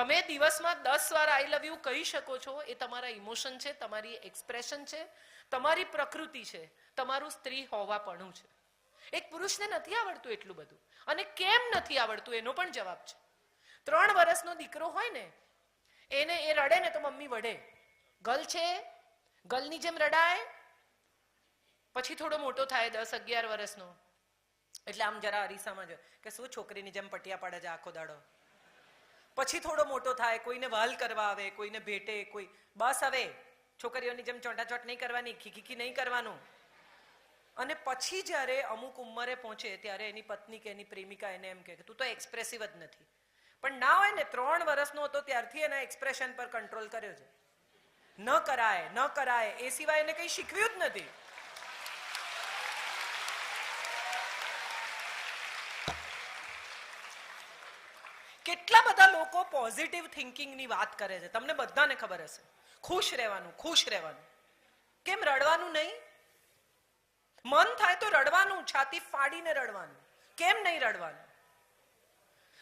તમે દિવસમાં 10 વાર આઈ લવ યુ કહી શકો છો, એ તમારા ઇમોશન છે, તમારી એક્સપ્રેશન છે, તમારી પ્રકૃતિ છે, તમારું સ્ત્રી હોવાપણું છે. એક પુરુષને નથી આવડતું એટલું બધું, અને કેમ નથી આવડતું એનો પણ જવાબ છે. 3 વર્ષનો દીકરો હોય ને, એને એ રડે ને તો મમ્મી વઢે. ગલ છે, ગલની જેમ રડાય. પછી થોડો મોટો થાય 10-11 વર્ષનો, એટલે આમ જરા અરીસામાં જો કે શું છોકરીની જેમ પટિયા પાડે છે આખો દાડો. પછી થોડો મોટો થાય, કોઈને વહાલ કરવા આવે, કોઈને ભેટે, કોઈ બસ હવે છોકરીઓની જેમ ચોંટાચોટ નહીં કરવાની, ખીખી નહીં કરવાનું. અને પછી જ્યારે અમુક ઉંમરે પહોંચે ત્યારે એની પત્ની કે એની પ્રેમિકા એને એમ કહે કે તું તો એક્સપ્રેસિવ જ નથી. પણ ના હોય ને, 3 વર્ષનો હતો ત્યારથી એના એક્સપ્રેશન પર કંટ્રોલ કર્યો છે. ન કરાય એ સિવાય એને કંઈ શીખવ્યું જ નથી. કેટલા બધા લોકો પોઝિટિવ થિંકિંગની વાત કરે છે, તમને બધાને ખબર હશે. ખુશ રહેવાનું. કેમ રડવાનું નહીં? મન થાય તો રડવાનું, છાતી ફાડીને રડવાનું. કેમ નહીં રડવાનું?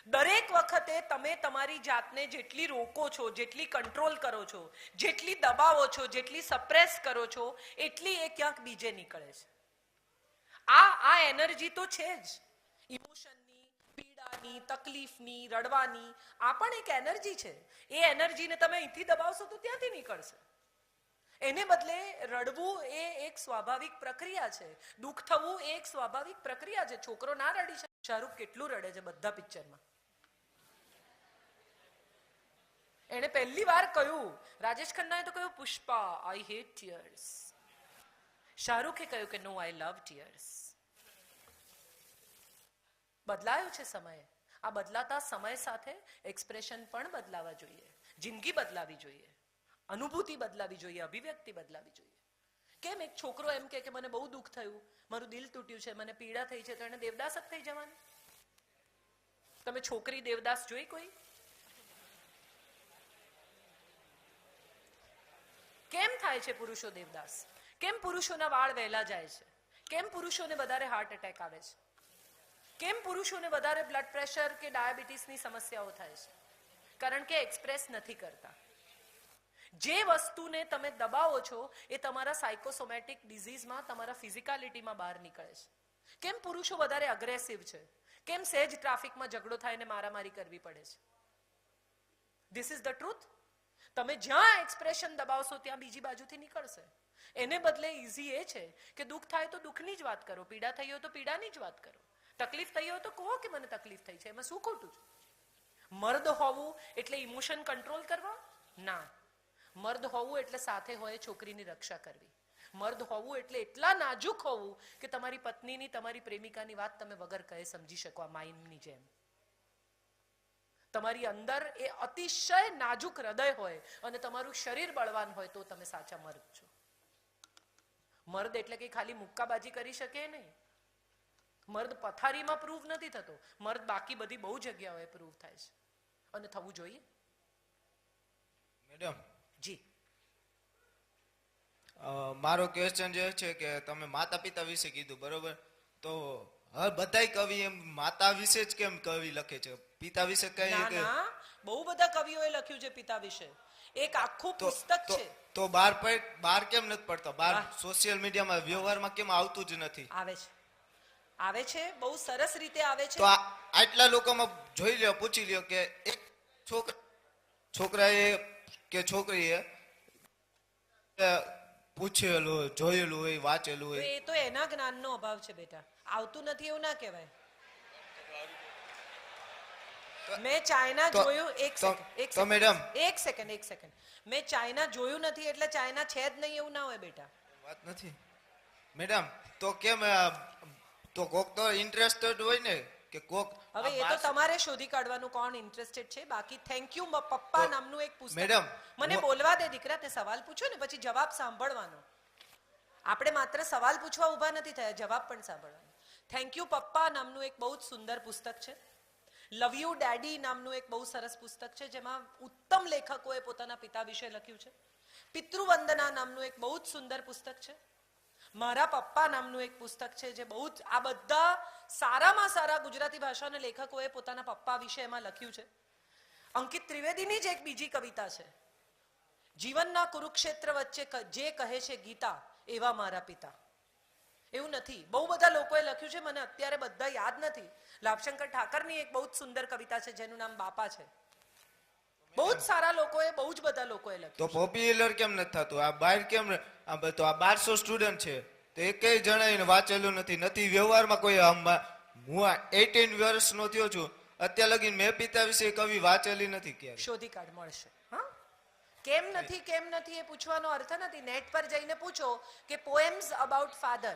દરેક વખતે તમે તમારી જાતને જેટલી રોકો છો, જેટલી કંટ્રોલ કરો છો, જેટલી દબાવો છો, જેટલી સપ્રેસ કરો છો, એટલી એ ક્યાંક બીજે નીકળે છે. આ એનર્જી તો છે જ. ઇમોશનની, પીડાની, તકલીફની, રડવાની, આ પણ એક એનર્જી છે. એ એનર્જીને તમે અહીંથી દબાવશો તો ત્યાંથી નીકળશે. એને બદલે રડવું એ એક સ્વાભાવિક પ્રક્રિયા છે. દુઃખ થવું એ એક સ્વાભાવિક પ્રક્રિયા છે. છોકરો ના રડી શકે. શાહરૂખ કેટલું રડે છે બધા પિક્ચરમાં. એને પહેલી વાર કહ્યું, રાજેશ ખન્નાએ તો કહ્યું પુષ્પા આઈ હેટ ટીયર્સ. શાહરૂખે કહ્યું કે નો આઈ લવ ટીયર્સ. બદલાયો છે સમય. આ બદલાતા સમય સાથે એક્સપ્રેશન પણ બદલાવા જોઈએ, જિંદગી બદલાવી જોઈએ, અનુભૂતિ બદલાવી જોઈએ, અભિવ્યક્તિ બદલાવી જોઈએ. કેમ એક છોકરો એમ કે મને બહુ દુઃખ થયું, મારું દિલ તૂટ્યું છે, મને પીડા થઈ છે, તો એને દેવદાસ જ થઈ જવાનું? તમે છોકરી દેવદાસ જોઈ કોઈ? કેમ થાય છે પુરુષો દેવદાસ? કેમ પુરુષોના વાળ વહેલા જાય છે? કેમ પુરુષોને વધારે હાર્ટ એટેક આવે છે? કેમ પુરુષોને વધારે બ્લડ પ્રેશર કે ડાયાબિટીસની સમસ્યાઓ થાય છે? કારણ કે એક્સપ્રેસ નથી કરતા. જે વસ્તુને તમે દબાવો છો એ તમારા સાયકોસોમેટિક ડિઝીઝમાં, તમારા ફિઝિકાલિટીમાં બહાર નીકળે છે. કેમ પુરુષો વધારે અગ્રેસિવ છે? કેમ સહેજ ટ્રાફિકમાં ઝઘડો થાય ને મારામારી કરવી પડે છે? This is the truth. તમે જ્યાં એક્સપ્રેશન દબાવશો ત્યાં બીજી બાજુથી નીકળશે. એને બદલે ઇઝી એ છે કે દુઃખ થાય તો દુઃખની જ વાત કરો, પીડા થઈ હોય તો પીડાની જ વાત કરો, તકલીફ થઈ હોય તો કહો કે મને તકલીફ થઈ છે, એમાં શું ખોટું છે? મર્દ હોવું એટલે ઇમોશન કંટ્રોલ કરવા? ના. મર્દ હોવું એટલે સાથે હોય છોકરીની રક્ષા કરવી. મર્દ હોવું એટલે એટલા નાજુક હોવું કે તમારી પત્નીની, તમારી પ્રેમિકાની વાત તમે વગર કહે સમજી શકો. આ માઇનની જેમ તમારી અંદર એ અતિશય નાજુક હૃદય હોય અને તમારું શરીર બળવાન હોય તો તમે સાચા મર્દ છો. મર્દ એટલે કે ખાલી મુક્કાબાજી કરી શકે નહીં. મર્દ પથારીમાં પ્રૂવ નથી થતો, મર્દ બાકી બધી બહુ જગ્યાઓએ પ્રૂવ થાય છે, અને થવું જોઈએ. મેડમ જી, મારો ક્વેશ્ચન જે છે કે તમે માતા પિતા વિશે કીધું, બરોબર? તો હવે બધાય કવિ એમ માતા વિશે જ કેમ કવિ લખે છે, પિતા વિશે કઈ? ના, બહુ બધા કવિઓએ લખ્યું છે પિતા વિશે. એક આખું પુસ્તક છે. તો બહાર કેમ નથી પડતા? બહાર સોશિયલ મીડિયામાં, વ્યવહારમાં કેમ આવતું જ નથી? આવે છે, બહુ સરસ રીતે આવે છે. તો આટલા લોકોમાં જોઈ લ્યો, પૂછી લ્યો કે એક છોકરાએ કે છોકરીએ પૂછેલું, જોયેલું હોય, વાંચેલું હોય. એ તો એના જ્ઞાનનો અભાવ છે બેટા. આવતું નથી એવું ના કહેવાય. મેં ચાઇના જોયું. એક સેકન્ડ. મેં ચાઇના જોયું નથી એટલે ચાઇના છે જ નહીં એવું ના હોય બેટા. વાત નથી મેડમ. તો કેમ? તો કોક તો ઇન્ટરેસ્ટેડ હોય ને કે કોક. હવે એ તો તમારે શોધી કાઢવાનું કોણ ઇન્ટરેસ્ટેડ છે. બાકી થેન્ક યુ પપ્પા નામનું એક પુસ્તક. મેડમ, મને બોલવા દે દીકરા. તે સવાલ પૂછ્યો ને, પછી જવાબ સાંભળવાનો. આપણે માત્ર સવાલ પૂછવા ઊભા નથી થયા, જવાબ પણ સાંભળવાનો. થેન્ક યુ પપ્પા નામનું એક બહુ જ સુંદર પુસ્તક છે. લવ યુ ડેડી નામનું એક બહુ સરસ પુસ્તક છે, જેમાં ઉત્તમ લેખકોએ પોતાના પિતા વિશે લખ્યું છે. પિતૃવંદના નામનું એક બહુ જ સુંદર પુસ્તક છે. મારા પપ્પા નામનું એક પુસ્તક છે, જે બહુ જ, આ બધા સારામાં સારા ગુજરાતી ભાષાના લેખકોએ પોતાના પપ્પા વિશે એમાં લખ્યું છે. અંકિત ત્રિવેદીની જ એક બીજી કવિતા છે, જીવનના કુરુક્ષેત્ર વચ્ચે જે કહે છે ગીતા એવા મારા પિતા. એવું નથી, બહુ બધા લોકોએ લખ્યું છે, મને અત્યારે બધા યાદ નથી. લાભશંકર ઠાકરની એક બહુ જ સુંદર કવિતા છે જેનું નામ બાપા છે. બહુ જ સારા લોકોએ, બહુ જ બધા લોકોએ લખ્યું. તો પોપ્યુલર કેમ નથી થતું? આ બહાર કેમ આ 1200 સ્ટુડન્ટ છે તો એકેય જણાને વાંચેલું નથી વ્યવહારમાં કોઈ. હું 18 વર્ષનો થયો છું, અત્યાર લગી મેં પિતા વિશે કવિ વાંચેલી નથી ક્યારે. શોધી કાઢ, મળશે. હા, કેમ નથી એ પૂછવાનો અર્થ નથી. નેટ પર જઈને પૂછો કે પોએમ્સ અબાઉટ ફાધર,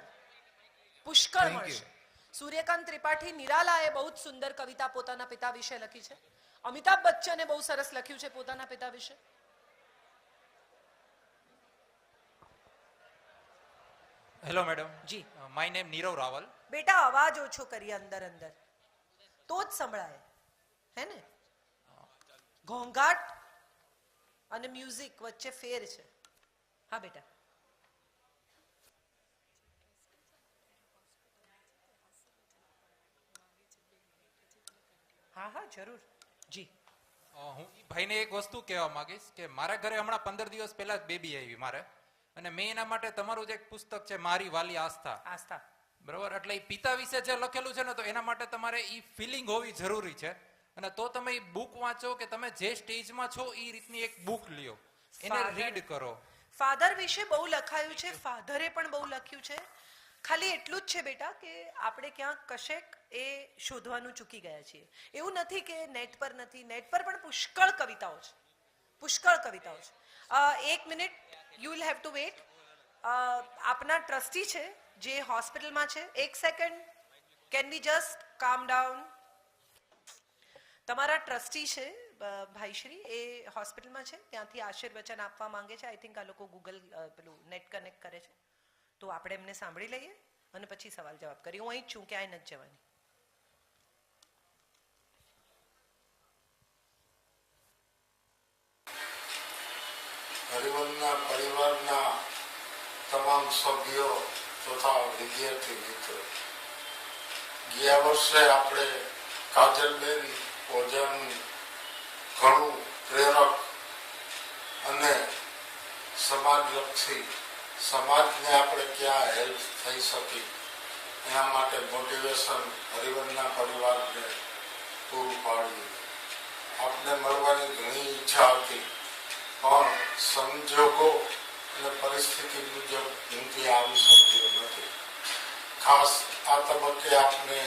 પુષ્કળ મળશે. સૂર્યકાંત ત્રિપાઠી નિરાલાએ બહુ જ સુંદર કવિતા પોતાના પિતા વિશે લખી છે. અમિતાભ બચ્ચને બહુ સરસ લખ્યું છે પોતાના પિતા વિશે. Hello madam. જી. My name Nirav Raval. બેટા અવાજ ઓછો કરીએ અંદર તો જ સંભળાય, હે ને? ઘોંઘાટ અને મ્યુઝિક વચ્ચે ફેર છે. હા બેટા. હા હા જરૂર. જી. હું ભાઈને એક વસ્તુ કહેવા માંગીશ કે મારા ઘરે હમણાં 15 દિવસ પહેલા જ બેબી આવી મારે, અને મેં એના માટે તમારું જે એક પુસ્તક છે મારી વાલી આસ્થા, બરોબર, એટલે એ પિતા વિશે જે લખેલું છે ને, તો એના માટે તમારે એ ફિલિંગ હોવી જરૂરી છે. અને તો તમે એ બુક વાંચો કે તમે જે સ્ટેજમાં છો એ રીતની એક બુક લ્યો, એને રીડ કરો. ફાધર વિશે બહુ લખાયું છે, ફાધરે પણ બહુ લખ્યું છે. ખાલી એટલું જ છે બેટા કે આપણે ક્યાંક કશેક એ શોધવાનું ચૂકી ગયા છીએ. એવું નથી કે નેટ પર નથી, નેટ પર પણ પુષ્કળ કવિતાઓ છે, પુષ્કળ કવિતાઓ છે. 1 minute, you will have to wet. આપના ટ્રસ્ટી છે જે હોસ્પિટલમાં છે, 1 સેકન્ડ, કેન વી જસ્ટ કામ ડાઉન. તમારા ટ્રસ્ટી છે ભાઈશ્રી, એ હોસ્પિટલમાં છે, ત્યાંથી આશીર્વચન આપવા માંગે છે. આઈ થિંક આ લોકો ગૂગલ પેલું નેટ કનેક્ટ કરે છે, તો આપણે એમને સાંભળી લઈએ અને પછી સવાલ જવાબ કરીએ. હું અહીં જ છું, ક્યાંય નથી જવાની. હરિવંશના પરિવારના તમામ સભ્યો તથા વિદ્યાર્થી મિત્રો, ગયા વર્ષે આપણે કાજલબેન ઓઝાનું ઘણું પ્રેરક અને સમાજલક્ષી, સમાજને આપણે ક્યાં હેલ્પ થઈ શકી એના માટે મોટિવેશન હરિવંશના પરિવારને પૂરું પાડ્યું. આપને મળવાની ઘણી ઈચ્છા હતી, પણ સંજોગો અને પરિસ્થિતિ મુજબ હું ત્યાં આવી શક્યો નથી. ખાસ આ તબક્કે આપને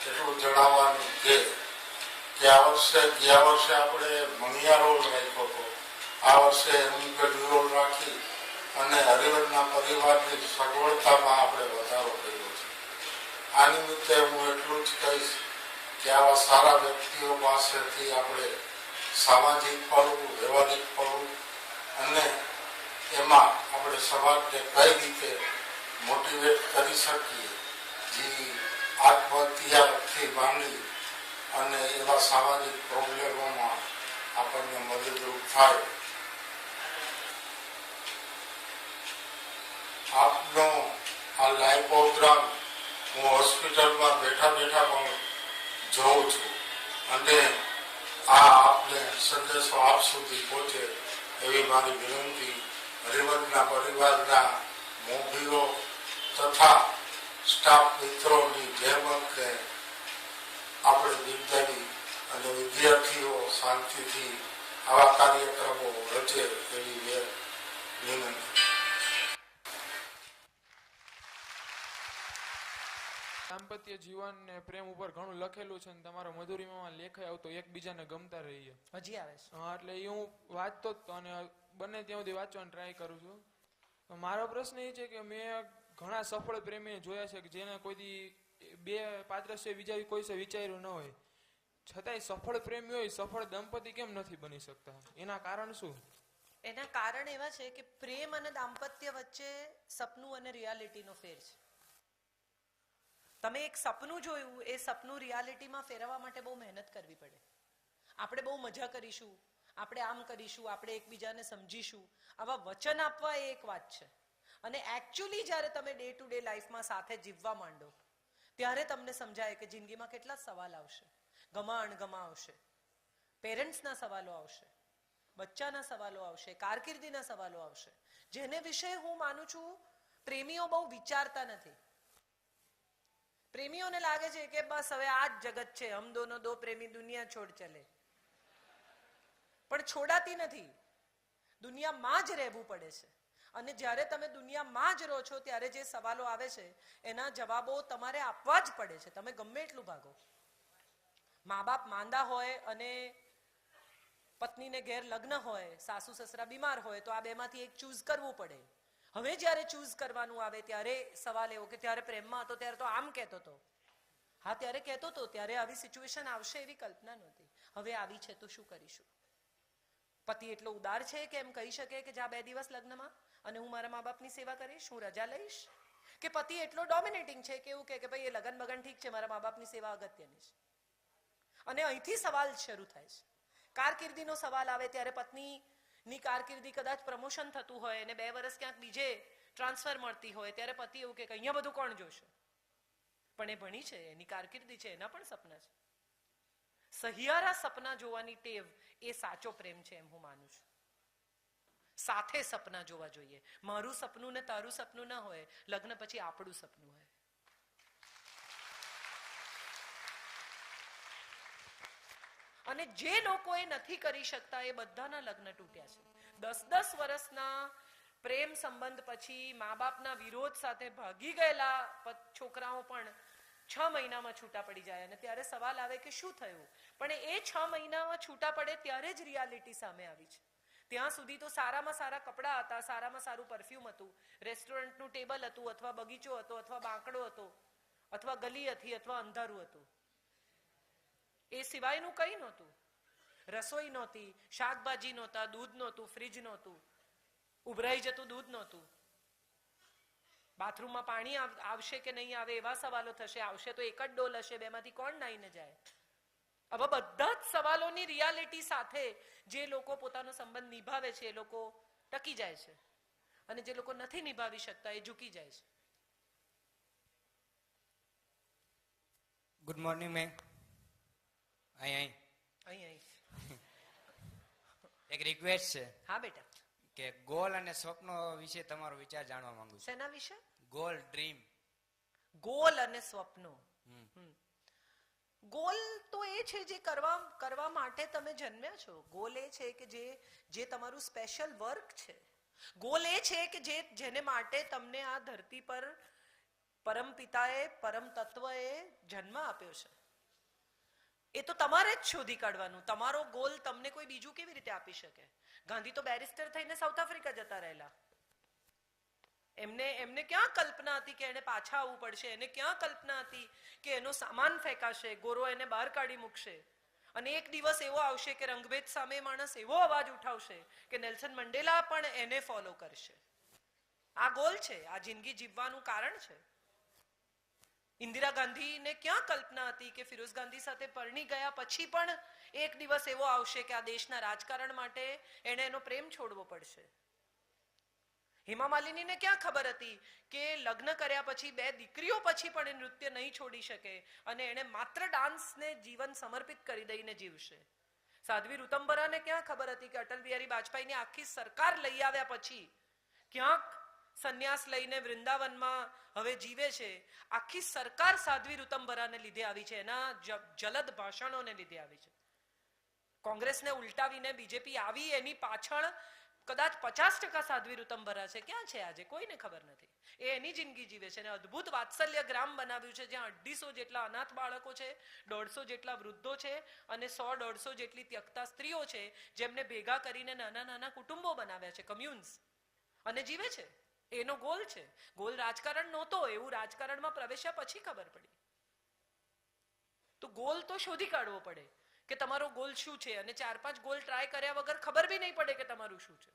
એટલું જણાવવાનું કે ગયા વર્ષે આપણે મણિયા રોલ રાખ્યો હતો, આ વર્ષે હેમુગઢ રોલ રાખી અને હરિવંશના પરિવારની સગવડતામાં આપણે વધારો કર્યો છે. આ નિમિત્તે હું એટલું જ કહીશ કે આવા સારા વ્યક્તિઓ પાસેથી આપણે સામાજિક પડવું, વ્યવહારિક પડવું અને એમાં આપણે સમાજને કઈ રીતે મોટિવેટ કરી શકીએ, જે આત્મહત્યાથી માંડી અને એવા સામાજિક પ્રોબ્લેમોમાં આપણને મદદરૂપ થાય. આપનો આ લાઈવ પ્રોગ્રામ હું હોસ્પિટલમાં બેઠા પણ જોઉં છું અને આ આપને સંદેશો આપ સુધી પહોંચે એવી મારી વિનંતી હરિવંશના પરિવારના મોભીઓ તથા સ્ટાફ મિત્રોની જહેમતને આપણે બિરદાવી અને વિદ્યાર્થીઓ શાંતિથી આવા કાર્યક્રમો રચે એવી વિનંતી. દાંપત્ય જીવન ને પ્રેમ ઉપર ઘણું લખેલું છે, તમારો મધુરીમાં લેખાય આવતો એકબીજાને ગમતા રહીએ. હજી આવે છે? હા, એટલે એ હું વાંચતો જ અને બને ત્યાં સુધી વાંચવાની ટ્રાય કરું છું. મારો પ્રશ્ન એ છે કે મેં ઘણા સફળ પ્રેમીને જોયા છે કે જેને કોઈથી બે પાત્ર છે બીજા કોઈ છે વિચાર્યું ન હોય, છતાંય સફળ પ્રેમી હોય, સફળ દંપતી કેમ નથી બની શકતા? એના કારણ શું? એના કારણ એવા છે કે પ્રેમ અને દાંપત્ય વચ્ચે સપનું અને રિયાલિટીનો ફેર છે. તમે એક સપનું જોયું, એ સપનું રિયાલિટીમાં ફેરવવા માટે બહુ મહેનત કરવી પડે. આપણે બહુ મજા કરીશું, આપણે આમ કરીશું, આપણે એકબીજાને સમજીશું, આવા વચન આપવા એ એક વાત છે. અને એકચ્યુઅલી જ્યારે તમે ડે ટુ ડે લાઈફમાં સાથે જીવવા માંડો ત્યારે તમને સમજાય કે જિંદગીમાં કેટલા સવાલ આવશે, ગમા અણગમા આવશે, પેરેન્ટ્સના સવાલો આવશે, બચ્ચાના સવાલો આવશે, કારકિર્દીના સવાલો આવશે, જેને વિશે હું માનું છું પ્રેમીઓ બહુ વિચારતા નથી. પ્રેમીઓને લાગે છે કે બસ હવે આ જ જગત છે, હમ દોનો દો પ્રેમી દુનિયા છોડ ચલે. પણ છોડાતી નથી, દુનિયામાં જ રહેવું પડે છે. અને જ્યારે તમે દુનિયામાં જ રહો છો ત્યારે જે સવાલો આવે છે એના જવાબો તમારે આપવા જ પડે છે, તમે ગમે એટલું ભાગો. મા બાપ માંદા હોય અને પત્નીને ઘેર લગ્ન હોય, સાસુ સસરા બીમાર હોય તો આ બેમાંથી એક ચૂઝ કરવું પડે. હવે જ્યારે ચૂઝ કરવાનું આવે ત્યારે સવાલ એવો કે ત્યારે પ્રેમમાં હતો ત્યારે તો આમ કહેતો હતો. હા, ત્યારે કહેતો હતો, ત્યારે આવી સિચ્યુએશન આવશે એવી કલ્પના નહોતી. હવે આવી છે તો શું કરીશું? પતિ એટલો ઉદાર છે કે એમ કહી શકે કે જા 2 દિવસ લગ્નમાં અને હું મારા મા બાપની સેવા કરીશ, હું રજા લઈશ? કે પતિ એટલો ડોમિનેટિંગ છે કે એવું કે ભાઈ એ લગન બગન ઠીક છે, મારા મા બાપની સેવા અગત્યની છે. અને અહીંથી સવાલ શરૂ થાય છે. કારકિર્દીનો સવાલ આવે ત્યારે પત્નીની કારકિર્દી કદાચ પ્રમોશન થતું હોય અને 2 વર્ષ ક્યાંક બીજે ટ્રાન્સફર મળતી હોય ત્યારે પતિ એવું કે અહીંયા બધું કોણ જોશે? પણ એ ભણી છે, એની કારકિર્દી છે, એના પણ સપના છે. સહિયારા સપના જોવાની ટેવ એ સાચો પ્રેમ છે એમ હું માનું છું. સાથે સપના જોવા જોઈએ. મારું સપનું ને તારું સપનું ના હોય, લગ્ન પછી આપણું સપનું હોય. અને જે લોકો એ નથી કરી શકતા એ બધાના લગ્ન તૂટ્યા છે. 10-10 વર્ષના પ્રેમ સંબંધ પછી મા બાપના વિરોધ સાથે ભાગી ગયેલા છોકરાઓ પણ 6 મહિનામાં છૂટા પડી જાય. અને ત્યારે સવાલ આવે કે શું થયું? પણ એ 6 મહિનામાં છૂટા પડે ત્યારે જ રિયાલિટી સામે આવી છે. ત્યાં સુધી તો સારામાં સારા કપડાં હતા, સારામાં સારું પરફ્યુમ હતું, રેસ્ટોરન્ટનું ટેબલ હતું, અથવા બગીચો હતો, અથવા બાંકડો હતો, અથવા ગલી હતી, અથવા અંધારું હતું. એ સિવાયનું કંઈ નહોતું. રસોઈ નહોતી, શાકભાજી નહોતા, દૂધ નહોતું, ફ્રીજ નહોતું, ઉભરાઈ જતું દૂધ નહોતું. બાથરૂમમાં પાણી આવશે કે નહીં આવે એવા સવાલો થશે. આવશે તો એક જ ડોલ હશે, બેમાંથી કોણ નાઈને જાય? હવે બધા જ સવાલોની રિયાલિટી સાથે જે લોકો પોતાનો સંબંધ નિભાવે છે એ લોકો ટકી જાય છે, અને જે લોકો નથી નિભાવી શકતા એ ઝૂકી જાય છે. Good morning ma'am. અહીં એક રિક્વેસ્ટ છે. હા બેટા. કે ગોલ અને સ્વપ્નો વિશે તમારો વિચાર જાણવા માંગુ છું. શેના વિશે? Goal, dream. ગોલ અને સ્વપ્નો. ગોલ તો એ છે જે કરવા માટે તમે જન્મ્યા છો. ગોલ એ છે કે જે તમારું સ્પેશિયલ વર્ક છે. ગોલ એ છે કે જેને માટે તમને આ ધરતી પર પરમ પિતાએ, પરમ તત્વએ જન્મ આપ્યો છે. એ તો તમારે જ શોધી કાઢવાનું. તમારો ગોલ તમને કોઈ બીજું કેવી રીતે આપી શકે? ગાંધી તો બેરિસ્ટર થઈને સાઉથ આફ્રિકા જતા રહેલા. એમને ક્યાં કલ્પના હતી કે એને પાછા આવવું પડશે? એને ક્યાં કલ્પના હતી કે એનો સામાન ફેંકાશે, ગોરો એને બહાર કાઢી મૂકશે, અને એક દિવસ એવો આવશે કે રંગભેદ સામે માણસ એવો અવાજ ઉઠાવશે કે નેલ્સન મંડેલા પણ એને ફોલો કરશે? આ ગોલ છે, આ જિંદગી જીવવાનું કારણ છે. ઇન્દિરા ગાંધીને ક્યાં કલ્પના હતી કે ફિરોઝ ગાંધી સાથે પરણી ગયા પછી પણ એક દિવસ એવો આવશે કે આ દેશના રાજકારણ માટે એને એનો પ્રેમ છોડવો પડશે? હેમા માલિનીને ક્યાં ખબર હતી કે લગ્ન કર્યા પછી 2 દીકરીઓ પછી પણ એ નૃત્ય નહીં છોડી શકે અને એને માત્ર ડાન્સને જીવન સમર્પિત કરી દઈને જીવશે? સાધ્વી ઋતંબરાને ક્યાં ખબર હતી કે અટલ બિહારી વાજપેયીની આખી સરકાર લઈ આવ્યા પછી ક્યાંક સંન્યાસ લઈને વૃંદાવનમાં હવે જીવે છે? આખી સરકાર સાધ્વી ઋતંબરાને લીધે આવી છે, એના જલદ ભાષણોને લીધે આવી છે. કોંગ્રેસને ઉલટાવીને બીજેપી આવી એની પાછળ કદાચ 50% સાધ્વી ઋતંબરા છે. ક્યાં છે આજે? કોઈને ખબર નથી. એ એની જિંદગી જીવે છે અને અદ્ભુત વાત્સલ્ય ગ્રામ બનાવ્યું છે જ્યાં 250 જેટલા અનાથ બાળકો છે, 150 જેટલા વૃદ્ધો છે અને 100-150 જેટલી ત્યક્તા સ્ત્રીઓ છે જેમને ભેગા કરીને નાના નાના કુટુંબો બનાવ્યા છે, કમ્યુન્સ, અને જીવે છે. એનો ગોલ છે. ગોલ રાજકારણ નહોતો, એવું રાજકારણમાં પ્રવેશ્યા પછી ખબર પડી. તો ગોલ તો શોધી કાઢવો પડે કે તમારો ગોલ શું છે, અને 4-5 ગોલ ટ્રાય કર્યા વગર ખબર બી નહીં પડે કે તમારું શું છે.